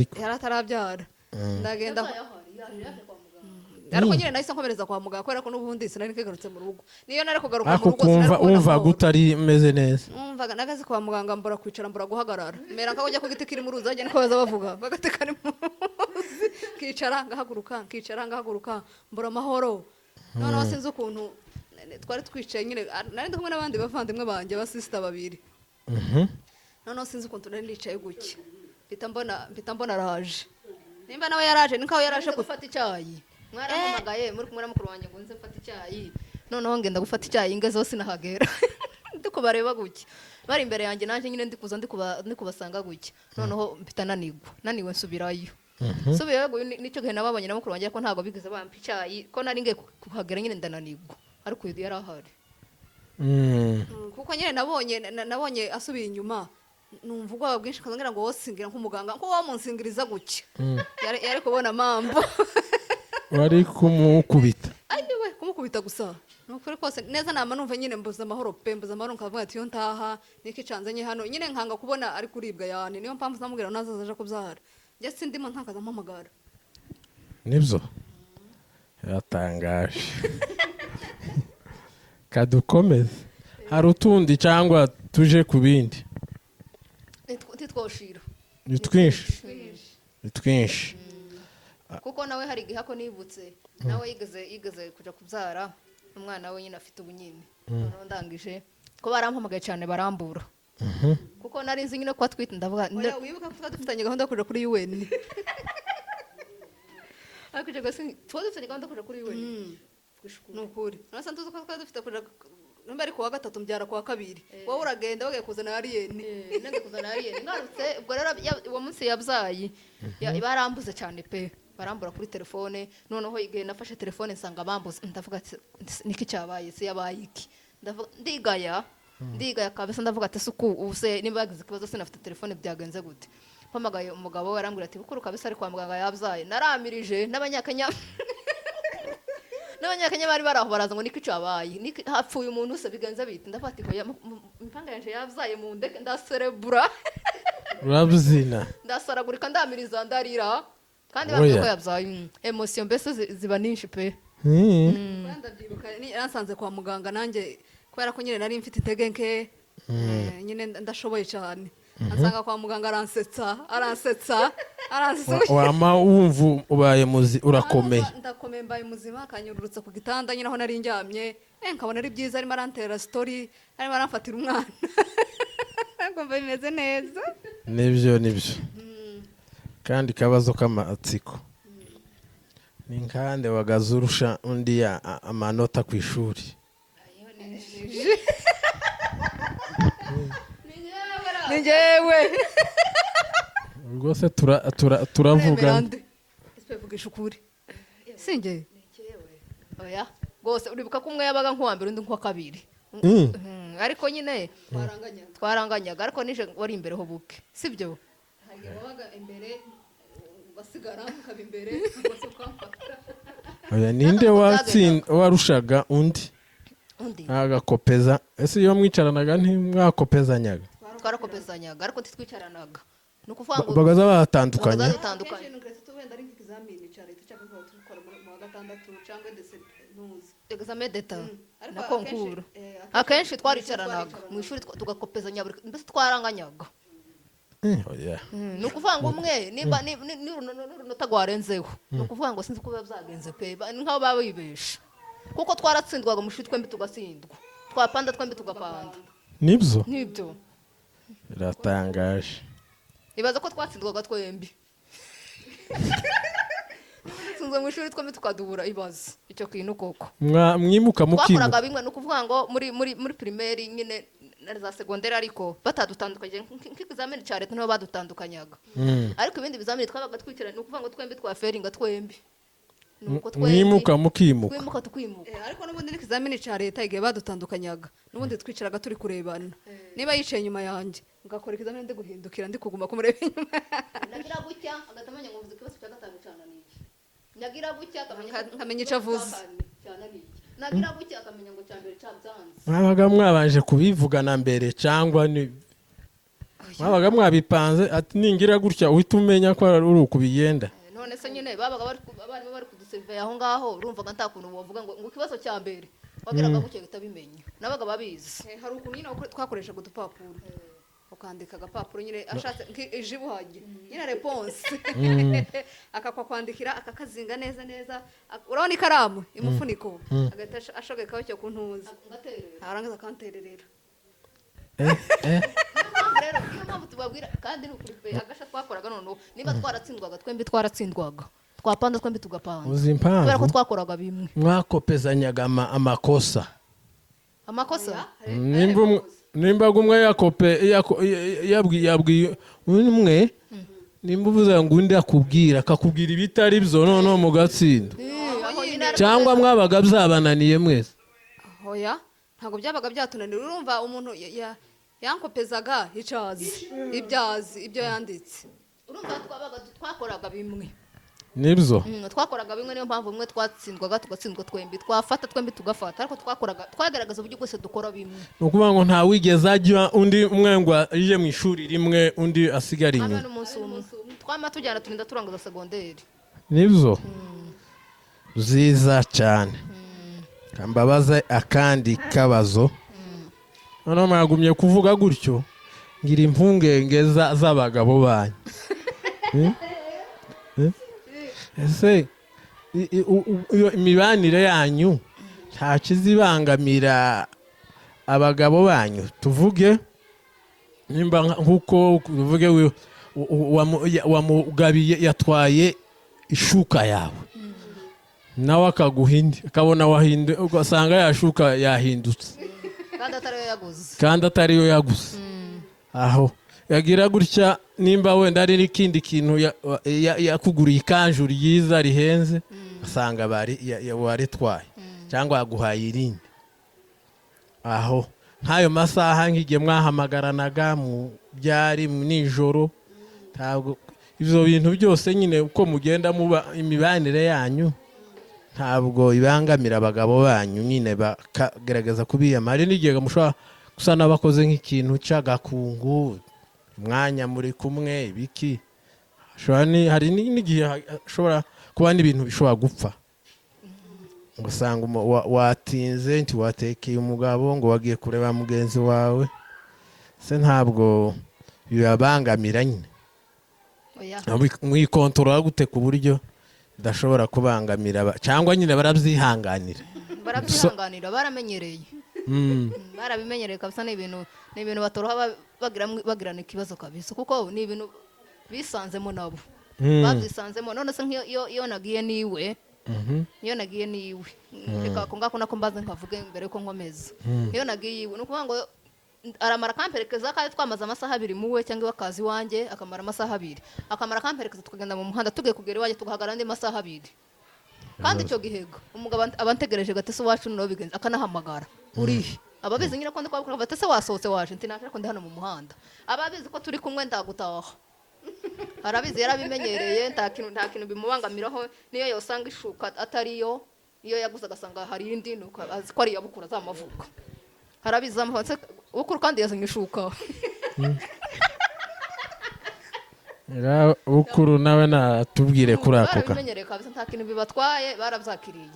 Speaker 2: ndagenda ariko nyine nahise nkomereza kwa muganga kubera ko n'ubundi sinari nkigarutse mu rugo niyo nari kugaruka mu rugo
Speaker 1: umva gutari meze neza
Speaker 2: umvaga nagaze kwa muganga mbura kwicara mbura guhagarara mera nka ujya ku giti kiri mu ruzi ajya niko baza bavuga bagati kari mu kicara ngahaguruka mbura amahoro noneho sinzi ukuntu twari twicaye nyine nari ndi kumwe n'abandi bavandimwe banjye abasisita babiri noneho sinzi ukuntu nari nicaye gutya mpita mbona araje nimba nawe yaraje nikaho yaraje
Speaker 3: gufata icyayi mwarampamagaye muri kumwe na mukuru wanjye ngo nze mfate icyayi noneho ngenda gufata icyayi ingezeho sinahagera ndi kubareba gutya bari imbere yanjye nanjye nyine ndi kubasanga gutya noneho mpita naniwe nsubirayo subiyeyo nicyo gihe nababonye na mukuru wanjye ko ntabwo bigeze bampa icyayi ko nari ngiye kuhagera nyine ndananigwa ariko yari ahari
Speaker 2: kuko nyine nabonye asubiye inyuma numva ubwoba bwinshi kazangira ngo wosingira nk'umuganga ko wamunsingiriza gutya yari kubona mambo
Speaker 1: wari kumukubita
Speaker 2: we kumukubita gusa nukuri kose neza nama numva nyine mbuza amahoro nkavuga ati yo ntaha niki canzanye hano nyine nkanga kubona ari kuribwa yani niyo mpamvu zamubwira nazaza aje kubyara njye sindimo ntakaza mpamagara
Speaker 1: nibyo yatangaje kadukomeze hari utundi cyangwa tuje ku bindi
Speaker 3: ntitwoshira
Speaker 1: ni twinshi
Speaker 3: kuko nawe hari igihe ako nibutse nawe yigeze kujya kubyara umwana we nyine afite ubunyine noneho ndangije ko barampamagaye cyane barambura kuko nari nzi nyine ko atwite ndavuga
Speaker 2: wibuka ko dufitanye gahunda yo kuja kuri UN
Speaker 3: ariko je gasi dufitanye gahunda yo kuja kuri UN
Speaker 2: nukuri nasa ntuzi ko dufite kuja numba ari kuwa gatatu mbyara kuwa kabiri wowe uragenda wagiye kuzana alien
Speaker 3: nange kuzana alien ngarutse ubwo rero uwo munsi yabyaye barambuze cyane pe barambura kuri telefone noneho igihe nafashe telefone nsanga bambuze ndavuga ati niki cyabaye se yabaye iki ndigaya kabisa ndavuga ati suku ubuse niba yagize ikibazo sinafite telefone byagenze gute mpamagaye umugabo we arambwira ati bukuru kabisa ari kwa muganga yabyaye naramirije n'abanyakenya bari baraho baraza ngo niki cyabaye hapfuye umuntu se bigenze bite ndavuga ati impanga yanje yabyaye mu ndeke ndaserebura
Speaker 1: urabuzina
Speaker 3: ndasaragurika ndamiriza ndarira kandi bavuga ko yabyaye emotion mbese ziba nyinshi pe
Speaker 2: ndabyibuka nasanze kwa muganga nanjye kubera ko nyine nari mfite intege nke nyine ndashoboye cyane ansanga kwa muganga aransetsa
Speaker 1: wama wumva ubaye urakomeye
Speaker 2: ndakomeye mbaye muzima akanyururutsa ku gitanda nyine aho nari njyamye nkabona ari byiza arimo arantera story arimo aramfatira umwana ngomba bimeze neza
Speaker 1: nibyo kandi kabazo k'amatsiko ni nkande wagaze urusha undi amanota ku ishuri
Speaker 2: ni njyewe
Speaker 1: rwose turavugana
Speaker 2: tuvugisha ukuri si njye
Speaker 3: oya rwose uribuka ko umwe yabaga nk'uwa mbere undi nk'uwa kabiri ariko nyine twaranganyaga ariko nije wari imbere ho buke sibyo
Speaker 2: wabaga imbere basigara mukaba imbere
Speaker 1: oya ninde warushaga undi agakopeza ese iyo mwicaranaga ntimwakopezanyaga
Speaker 3: twarakopezanyaga ariko ntitwicaranaga ni ukuvuga ngo
Speaker 1: bagaza batandukanye
Speaker 3: examen d'etat na konkuru akenshi twaricaranaga mu ishuri tugakopezanya mbese twaranganyaga ni ukuvuga ngo umwe nimba n'urunota rwarenzeho ni ukuvuga ngo sinzi ko biba byagenze pe nk'aho baba bibesha kuko twaratsindwaga mu ishuri twembi tugatsindwa twapanda twembi tugapanda
Speaker 1: nibyo biratangaje
Speaker 3: ibaza ko twatsindwaga twembi tunze mu ishuri twembi tukadubura ibaza icyo kintu koko
Speaker 1: mwimuka
Speaker 3: twakoraga bimwe ni ukuvuga ngo muri primaire nyine na za segonderi ariko batadutandukanye nk'ikizamini cya leta niho badutandukanyaga ariko ibindi bizamini twabaga twikirana ni ukuvuga ngo twembi twaferinga twembi
Speaker 1: mwimuka
Speaker 3: tukimuka
Speaker 2: ariko n'ubundi n'ikizamini cya leta igihe badutandukanyaga n'ubundi twicaraga turi kurebana niba yicaye inyuma yanjye ngakora ikizamini ndi guhindukira ndi kuguma kumureba inyuma
Speaker 3: nagira gutya agatamenya ngo mvuze ikibazo cya gatanu cyane niki nagira gutya
Speaker 2: nkamenya icyo avuze
Speaker 3: nagira gutya akamenya ngo cyambere cyabyanze
Speaker 1: mwabaga mwabanje kubivugana mbere cyangwa mwabaga mwabipanze ati ningira gutya uhita umenya ko ari uko bigenda
Speaker 3: none se nyine babaga bari kudusevera aho ngaho urumvaga nta kuntu bavuga ngo ikibazo cya mbere wagiraga gutya gita bimenya nabaga babizi
Speaker 2: hari ukuntu nyine twakoreshaga udupapuro ukandika agapapuro nyine ashatse ijibuhage nyine response akakwandikira akakazinga neza urabona ikaramu imufuniko agahita ashogekaho cyo kuntuza arangiza akantererera
Speaker 3: rero iyo mpamvu tubabwira kandi ni ukuri pe agasha twakoraga noneho niba twaratsindwaga twembi twaratsindwaga twapanda twembi tugapanda
Speaker 1: uzi
Speaker 3: kubera ko
Speaker 1: impamvu
Speaker 3: twakoraga bimwe
Speaker 1: mwakopezanyaga amakosa
Speaker 3: amakosa
Speaker 1: nimba umwe yabwiye umwe nimba uvuze ngo undi akubwira akakubwira ibitari byo noneho mu gatsinda cyangwa mwabaga byabananiye mwese
Speaker 2: hoya ntabwo byabaga byatunanira urumva umuntu yankopezaga ibyazi ibyo yanditse
Speaker 3: urumva twakoraga bimwe
Speaker 1: nibyo
Speaker 3: twakoraga bimwe niyo mpamvu umwe twatsindwaga tugatsindwa twembi twafata twembi tugafata ariko twagaragaza uburyo bwose dukora bimwe
Speaker 1: ni ukuvuga ngo nta wigeze ajya undi umwe ngo ajye mu ishuri rimwe undi asigara inyuma
Speaker 3: n'umunsi umwe twama tujyana turinda turangiza segonderi
Speaker 1: nibyo nziza cyane mbabaza akandi kabazo noneho mwagumye kuvuga gutyo ngira impungenge z'abagabo banyu ese imibanire yanyu nta kizibangamira abagabo banyu tuvuge nimba nk'uko tuvuge wamugabiye yatwaye ishuka yawe nawe akaguha indi akabona wahinduye ugasanga yashuka yahindutse kandi atariyo yaguze aho yagira gutya nimba wenda ari n'ikindi kintu yakuguriye ikanju ryiza rihenze asanga waritwaye cyangwa yaguhaye irindi aho nk'ayo masaha nk'igihe mwahamagaranaga mu byari mu nijoro ntabwo ibyo bintu byose nyine uko mugenda muba imibanire yanyu ntabwo ibangamira abagabo banyu nyine bakagerageza kubiyama hari n'igihe mushobora gusa n'abakoze nk'ikintu cy'agakungu umwanya muri kumwe ibiki hari n'igihe hashobora kuba n'ibintu bishobora gupfa ugasanga watinze ntiwatekeye umugabo ngo wagiye kureba mugenzi wawe se ntabwo bibabangamira nyine mwikontorora gute ku buryo udashobora kubangamira cyangwa nyine barabyihanganira
Speaker 3: baramenyereye barabimenyereye kabisa ni ibintu batoroha bagirana ikibazo kabisa kuko ni ibintu bisanzemo nabo babyisanzemo none se iyo nagiye niwe reka ako ngako nako mbaze nkavuge mbere yuko nkomeza iyo nagiye iwe ni ukuvuga ngo aramara akamperekeza kandi twamaze amasaha abiri muwe cyangwa akazi iwanjye akamara amasaha abiri akamara akamperekeza tukagenda mu muhanda tugiye kugera iwanjye tugahagarara andi masaha abiri kandi icyo gihego umugabo aba antegereje gatese wacu noneho bigenze akanahamagara urihe ababizi nyine ko ndi kwabwira batese wasohotse waje nti naje ko ndi hano mu muhanda ababizi ko turi kumwe ndagutaha arabizi yarabimenyereye nta kintu bimubangamiraho niyo yosanga ishuka atariyo iyo yaguze agasanga hari indi nuko azi ko ari yabukura zamavuka harabizi amafatse ukuru kandi yazanye ishuka
Speaker 1: ukuru nawe natubwire kuri ako
Speaker 3: barabimenyereye kabisa nta kintu bibatwaye barabyakiriye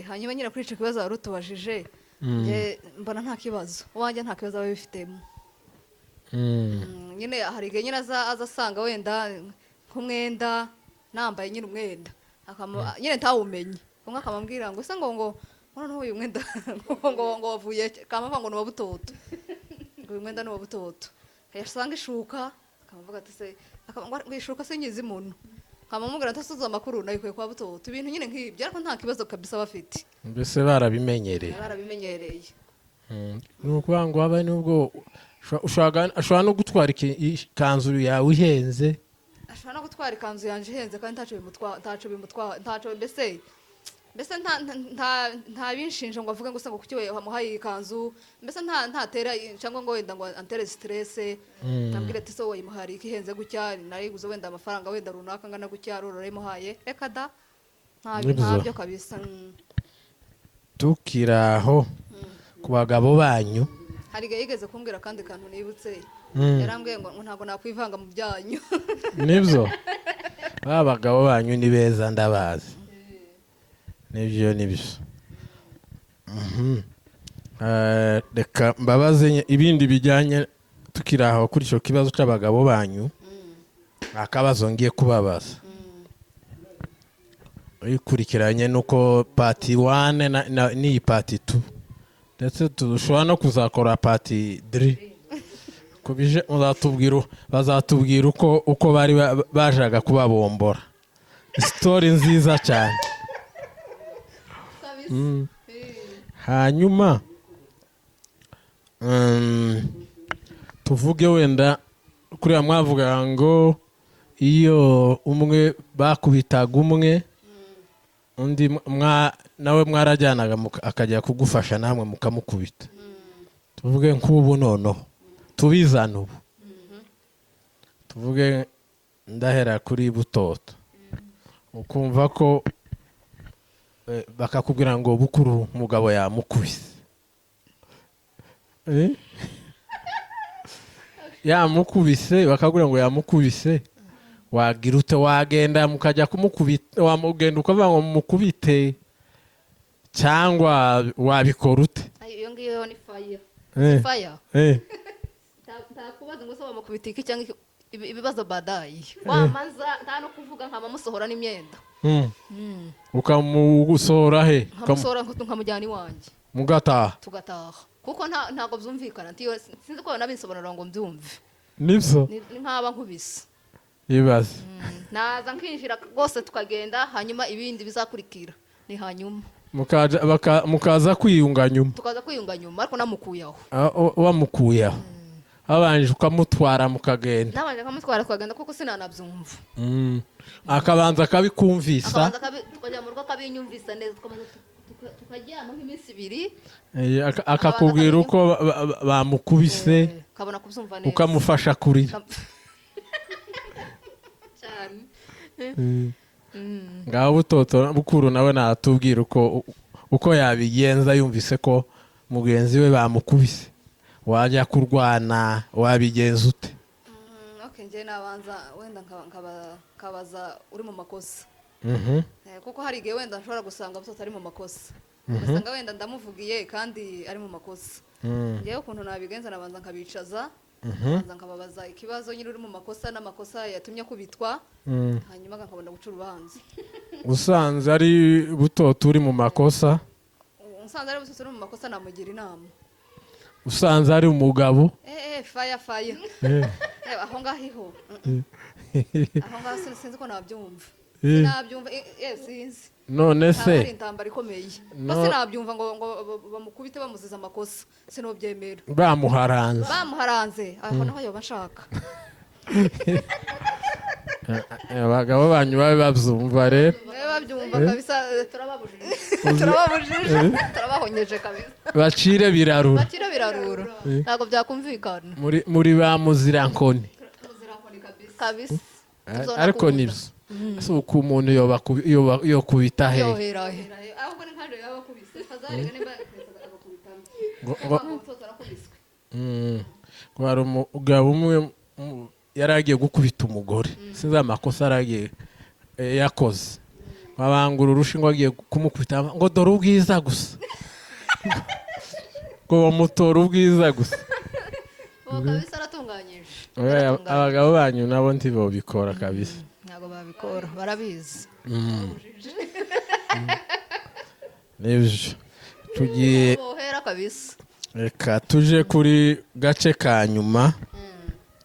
Speaker 2: hanyuma nyine kuri icyo kibazo wari utubajije mbona nta kibazo uwanjye nta kibazo aba bifitemo nyine hari igihe nyine aza asanga wenda nk'umwenda nambaye nyine umwenda nyine ntawumenye umwe akamubwira ngo ese ngo noneho uyu mwenda ngo wavuye kamavuga ngo ni uwa butoto ngo uyu mwenda ni uwa butoto yasanga ishuka akamuvuga ati se ngo ishuka se nyizi muntu nkamumubwira ntasuze amakuru nayikuye kwa butoto ibintu nyine nk'ibyo ariko nta kibazo kabisa bafite
Speaker 1: mbese barabimenyereye ni ukuvuga ngo habaye n'ubwo ashobora no gutwara ikanzu yawe ihenze
Speaker 2: ashobora no gutwara ikanzu yanjye ihenze kandi ntacyo bimutwara mbese nta binshinja ngo avuge ngo se ngo kuki wamuhaye ikanzu mbese ntatera cyangwa ngo wenda ngo antere stress nabwire ati so wayimuhariye ihenze gutya nariguze wenda amafaranga wenda runaka ngana gutya rurayimuhaye reka da ntabyo kabisa
Speaker 1: tukiraho ku bagabo banyu
Speaker 2: hari igihe yigeze kumbwira kandi kantu nibutse yarambwiye ngo ntabwo nakwivanga mu byanyu
Speaker 1: nibyo abagabo banyu ni beza ndabazi nibyo reka mbabaze ibindi bijyanye tukiraho kuri icyo kibazo cy'abagabo banyu akabazo ngiye kubabaza bikurikiranye nuko pati 1 n'iyi pati 2 ndetse dushobora no kuzakora pati 3 kubije bazatubwira uko bari bajaga kubabombora. Story nziza cyane. Hanyuma tuvuge wenda kuriya mwavuga ngo iyo umwe bakubitaga umwe undi nawe mwarajyanaga akajya kugufasha namwe mukamukubita. Tuvuge nk'ubu noneho tubizana ubu tuvuge ndahera kuri Butoto ukumva ko bakakubwira ngo bukuru umugabo yamukubise yamukubise bakakubwira ngo yamukubise wagira ute wagenda mukajya kumukubita wamugenda ukavuga ngo mukubite cyangwa wabikora ute?
Speaker 3: iyo ngiyo ni fire fire ntakubaza ngo se bamukubita iki cyangwa ibibazo badayi wamaza nta no kuvuga nkaba musohora n'imyenda ukamusohora he? nkamusohora nkamujyana iwanjye tugataha kuko ntago byumvikana sinzi ko nabisobanura ngo mbyumve.
Speaker 1: Nibyo
Speaker 3: ni nkaba nkubise
Speaker 1: ibaze
Speaker 3: naza nkinjira rwose tukagenda hanyuma ibindi bizakurikira ni hanyuma
Speaker 1: mukaza kwiyunga nyuma
Speaker 3: tukaza kwiyunga nyuma ariko namukuyeho
Speaker 1: wamukuyeho abanje ukamutwara mukagenda
Speaker 3: nabanje kamutwara tukagenda kuko sinanabyumva
Speaker 1: akabanza akabikumvisa
Speaker 3: tukajya mu rugo akabinyumvisa neza tukajyama nk'iminsi 2
Speaker 1: akakubwira uko bamukubise
Speaker 3: kabona kubyumva neza
Speaker 1: ukamufasha kurira
Speaker 3: cyane.
Speaker 1: ngaho Butoto bukuru nawe natubwira uko yabigenza yumvise ko mugenzi we bamukubise wajya kurwana wabigenza ute?
Speaker 2: Okay, nje nabanza wenda nkabaza uri mu makosa kuko hari igihe wenda nshobora gusanga Butoto ari mu makosa ugasanga wenda ndamuvugiye kandi ari mu makosa. Ngewe ukuntu nabigenza nabanza nkabicaza nabanza nkababaza ikibazo nyine uri mu makosa n'amakosa yatumye kubitwa hanyuma nkabona guca urubanza.
Speaker 1: Usanze ari Butoto uri mu makosa?
Speaker 2: Usanze ari Butoto uri mu makosa namugira inama.
Speaker 1: Usanze ari umugabo?
Speaker 2: Fire aho ngaho aho ngaho sinzi ko nabyumva sinabyumva sinzi
Speaker 1: none se
Speaker 2: ari intambara ikomeye bose nabyumva ngo bamukubite bamuziza amakosa sinobyemera bamuharanze aho naho yoba nshaka
Speaker 1: abagabo banyu babe babyumva rero
Speaker 2: babyumva kabisa turabahonyeje kabisa
Speaker 1: bacire birarura
Speaker 2: ntabwo byakumvikana
Speaker 1: muri ba muzirankoni
Speaker 2: kabisa
Speaker 1: ariko nibyo si uko umuntu yokubita he
Speaker 2: ahubwo ni nkaje yabakubise azarega nimba
Speaker 1: hari umugabo umwe yari agiye gukubita umugore sinzi amakosa yaragiye yakoze babangura urushingo agiye kumukubita ngo dore ubwiza gusa ngo bamutora ubwiza gusa
Speaker 2: kabisa aratunganyije
Speaker 1: abagabo banyu nabo ntibobikora kabisa
Speaker 2: ntabwo babikora barabizi
Speaker 1: nibyo tugiye
Speaker 2: bohera kabisa
Speaker 1: reka tuje kuri gace ka nyuma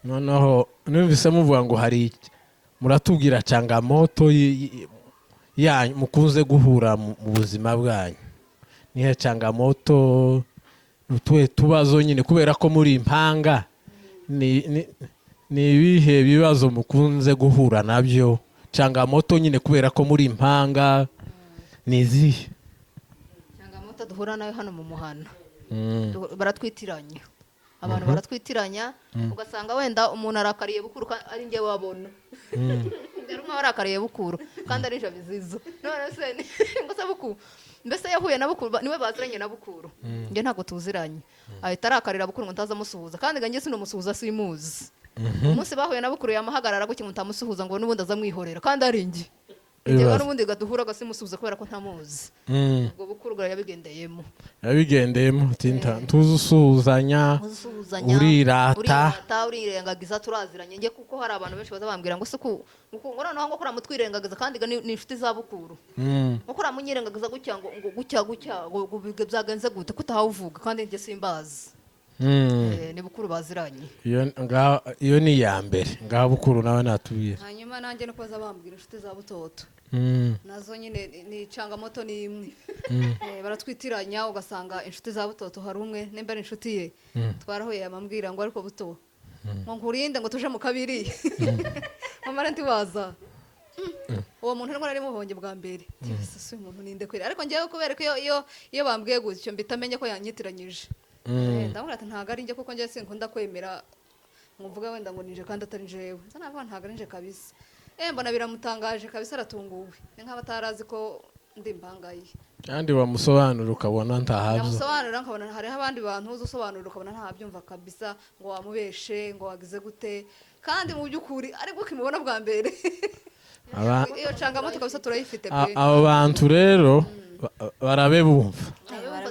Speaker 1: noneho numvise muvuga ngo hari muratubwira changamoto yanyu mukunze guhura mu buzima bwanyu. Nihe changamoto n'utuhe tubazo nyine kubera ko muri impanga ni ibihe bibazo mukunze guhura nabyo? Changamoto nyine kubera ko muri impanga ni izihe?
Speaker 2: Changamoto duhura nayo hano mu muhana baratwitiranya abantu baratwitiranya ugasanga wenda umuntu arakariye bukuru ari nge wabona rero umwe arakariye bukuru kandi ari jabizizo none se ngo se bukuru mbese yahuye na bukuru niwe baziranye na bukuru nge ntago tuziranye ahita arakarira bukuru ngo ntaza musuhuza kandi nge sino musuhuza simuzi umunsi bahuye na bukuru yamahagarara guki mutamusuhuza ngo nubundi azamwihorera kandi ari nge Njyewe n'ubundi gaduhura gasimusubiza kubera ko ntamuzi. Ubwo bukuru yabigendeyemo.
Speaker 1: Yabigendeyemo tinta tuzusuhuzanya urirata
Speaker 2: urirengagiza turaziranye nge kuko hari abantu benshi bazabambwira ngo suku ngo noneho ngo kura mutwirengagiza kandi ni inshuti za bukuru. Ngo kura munyirengagiza gutya ngo gutya ngo byagenze gute kutahawuvuga kandi nge simbazi.
Speaker 3: ni bukuru baziranye.
Speaker 1: iyo ni iya mbere ngaho bukuru nawe natubwira.
Speaker 2: hanyuma nanjye no kubaza bambwira inshuti za butoto nazo nyine ni icangamoto ni imwe. baratwitiranya ugasanga inshuti za butoto hari umwe nimba ari inshuti ye twarahuye yamambwira ngo ariko buto ngo nkurinde ngo tuje mu kabiri mama ntiwaza uwo muntu nari muhonge bwa mbere si umuntu ninde kwira ariko ngiye kubera ko iyo bambwiye gutyo mbita amenye ko yanyitiranyije. ndabona ati ntago ari njye kuko njye sinkunda kwemera ngo mvuga wenda ngo nije kandi atari jewe nzanavuga ntago ari nje kabisa. mbona biramutangaje kabisa aratunguwe ni nk'aba atarazi ko ndi imbangaye
Speaker 1: kandi wamusobanura ukabona ntahabyo.
Speaker 2: namusobanurira nkabona hariho abandi bantu uzi usobanurira ukabona ntabyumva kabisa ngo wamubeshe ngo wagize gute kandi mu by'ukuri ariko ukimubona bwa mbere iyo cangamoto kabisa turayifite pe.
Speaker 1: abo bantu rero barabe bumva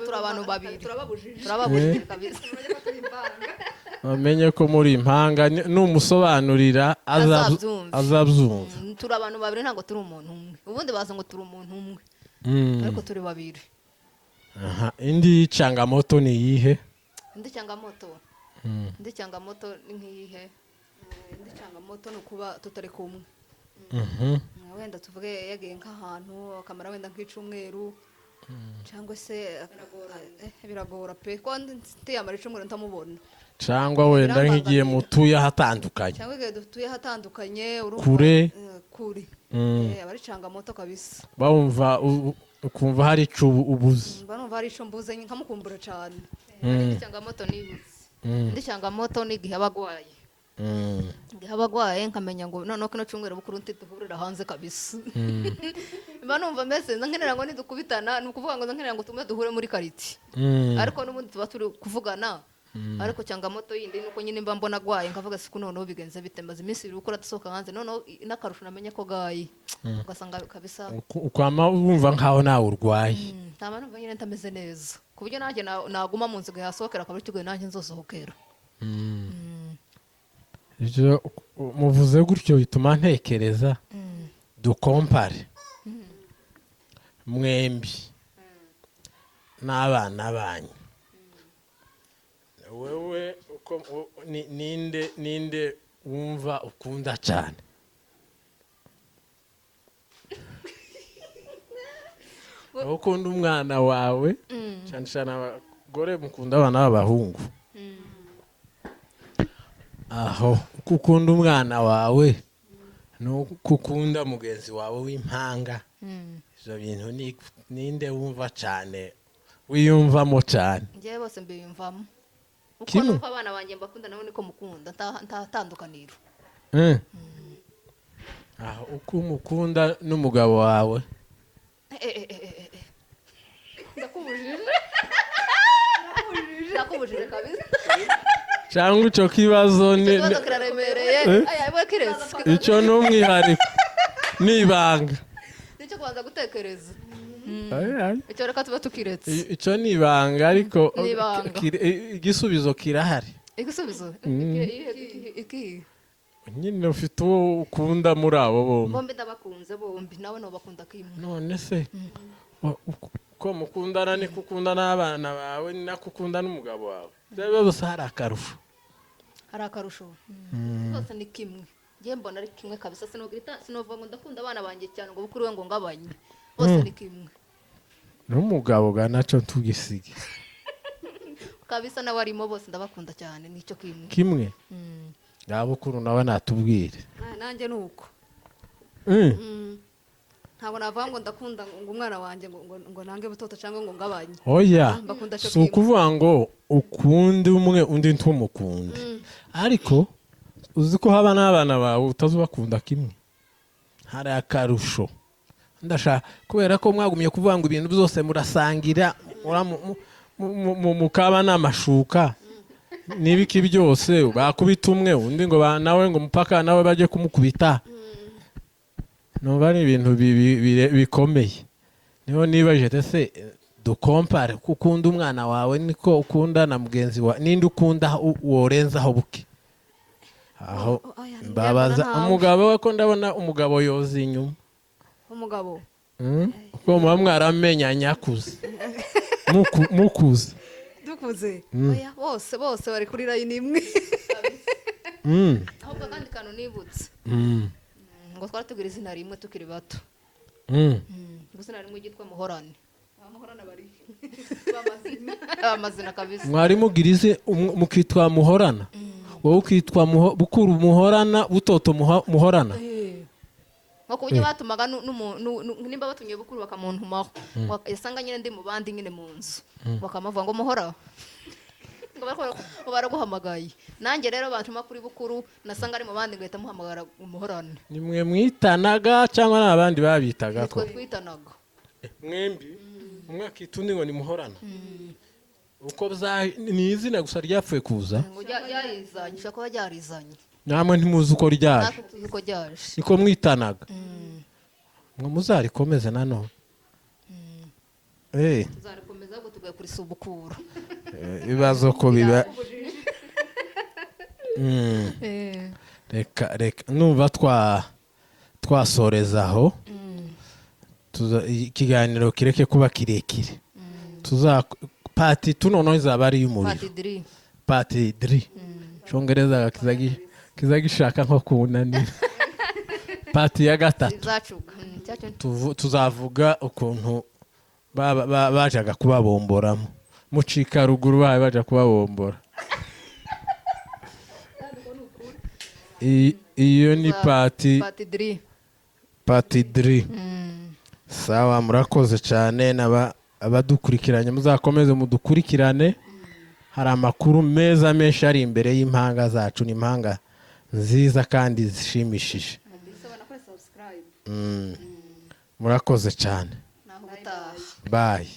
Speaker 3: turi abantu babiri turababujije kabisa.
Speaker 1: bamenye ko muri impanga numusobanurira azabyumva.
Speaker 3: turi abantu babiri ntabwo turi umuntu umwe ubundi baza ngo turi umuntu umwe ariko turi babiri.
Speaker 1: indi cangamoto ni iyihe?
Speaker 2: indi cangamoto ni nk'iyihe? indi cangamoto ni ukuba tutari kumwe. wenda tuvuge yagiye nk'ahantu akamara wenda nk'icumweru cyangwa se biragora pe ko ntiyamara icumweru ntamubona
Speaker 1: cyangwa wenda nk'igihe mutuye hatandukanye
Speaker 2: cyangwa igihe dutuye hatandukanye
Speaker 1: kure
Speaker 2: abari cangamoto kabisa
Speaker 1: bumva ukumva hari ico ubuze
Speaker 2: numva hari ico mbuze nkamukumbura cyane.
Speaker 3: indi cangamoto ni igihe abagwaye nkamenya ngo noneho kino cyumweru bukuru ntituhurira hanze kabisa. mba numva mbese nkenera ngo nidukubitana ni ukuvuga ngo nkenera ngo tumwe duhure muri kariti ariko n'ubundi tuba turi kuvugana. ariko cangamoto yindi nuko nyine mba mbona agwaye nkavuga siku noneho bigenze bite maze iminsi ibiri ukora dusohoka hanze noneho n'akarusho namenye ko gayi ugasanga kabisa
Speaker 1: ukwama wumva nkaho nawe urwaye.
Speaker 3: ntama numva nyine ntameze neza ku buryo nanjye naguma mu nzu yasohokera akaba ariko nanjye nzosohokera.
Speaker 1: ibyo muvuze gutyo bituma ntekereza dukompare mwembi n'abana banyu. wewe ninde wumva ukunda cyane? ukunda umwana wawe cyane cyane abagore mukunda abana b'abahungu. aho uko ukunda umwana wawe nuko ukunda mugenzi wawe w'impanga. ibyo bintu ninde wumva cyane wiyumvamo cyane?
Speaker 3: njyewe bose mbiyumvamo uko nuko abana banjye mbakunda nawe niko mukunda ntatandukaniro.
Speaker 1: aho uko umukunda n'umugabo wawe
Speaker 3: ndakubujije kabisa
Speaker 1: cyangwa icyo kibazo
Speaker 3: kiraremereye
Speaker 1: icyo ni umwihariko n'ibanga
Speaker 3: nicyo kubanza gutekereza. icyo reka tuba tukiretse
Speaker 1: icyo ni ibanga ariko igisubizo kirahari.
Speaker 3: igisubizo
Speaker 1: nyine ufite uwo ukunda muri abo
Speaker 3: bombi ndabakunze bombi nawe nubakunda kimwe.
Speaker 1: none se uko mukundana niko ukunda n'abana bawe ni nako ukunda n'umugabo wawe byose hari akarusho.
Speaker 3: hari akarusho byose ni kimwe ngiye mbona ari kimwe kabisa sinovuga ngo ndakunda abana banjye cyane ngo bukuru we ngo ngabanye bose ni kimwe.
Speaker 1: n'umugabo ga naco tugisige
Speaker 3: kabisa nawe arimo bose ndabakunda cyane nicyo
Speaker 1: kimwe bukuru nawe natubwire.
Speaker 2: nanjye nuko ntabwo navuga ngo ndakunda ngo umwana wanjye ngo nange butoto cyangwa ngo ngabanye.
Speaker 1: oya si ukuvuga ngo ukunde umwe undi ntumukunde ariko uzi ko haba n'abana bawe utazubakunda kimwe hari akarusho. ndashaka kubera ko mwagumye kuvuga ngo ibintu byose murasangira mukaba n'amashuka n'ibiki byose bakubita umwe undi ngo nawe ngo mupaka nawe bajye kumukubita. nuba ni ibintu bikomeye. niho nibaje se dukompare ko ukunda umwana wawe niko ukunda na mugenzi wawe ninde ukunda worenzaho buke. aho mbabaza umugabo we ko ndabona umugabo yoza inyuma.
Speaker 2: umugabo
Speaker 1: uko muba mwaramenyanye akuze mukuze
Speaker 2: ikuze oya bose bari kuri line imwe ahubwo kandi kantu nibutse ngo twarategura izina rimwe tukiri bato gusa nari ryitwa Muhorane Muhorane bari bamazina kabisa
Speaker 1: mwari mugirize mukitwa Muhorana wowe ukitwa Bukuru Muhorana Butoto Muhorana
Speaker 2: nko kubyo batumaga nimba batumye Bukuru bakamuntumaho yasanga nyine ndi mu bandi nyine mu nzu bakamavuga ngo Muhora ngo baraguhamagaye nanjye rero bantuma kuri Bukuru nasanga ari mu bandi ngahita muhamagara Muhorane
Speaker 1: nimwe mwitanaga cyangwa n'abandi babitaga ko
Speaker 2: twitanaga
Speaker 1: mwembi umwe akita undi ngo ni Muhorana uko ni izina gusa ryapfuye kuza
Speaker 2: ngo ryarizanye ushaka kuba ryarizanye
Speaker 1: namwe ntimuzi uko ryaje
Speaker 2: natwe tuzi uko ryaje
Speaker 1: niko mwitanaga ngo muzarikomeze nanone
Speaker 2: tuzarikomeza ahubwo tugaye kuri subukura
Speaker 1: ibibazo ko biba reka numva twasoreza aho ikiganiro kireke kuba kirekire pati tunono izaba ari y'umuriro pati diri cyongereza kizagishaka nko kunanira pati ya gatatu tuzavuga ukuntu bajaga kubabomboramo mucika ruguru baja kubabombora iyo ni pati diri sawa murakoze cyane abadukurikiranye muzakomeze mudukurikirane hari amakuru meza menshi ari imbere y'impanga zacu ni impanga nziza kandi zishimishije murakoze cyane
Speaker 2: naho ubutaha
Speaker 1: bye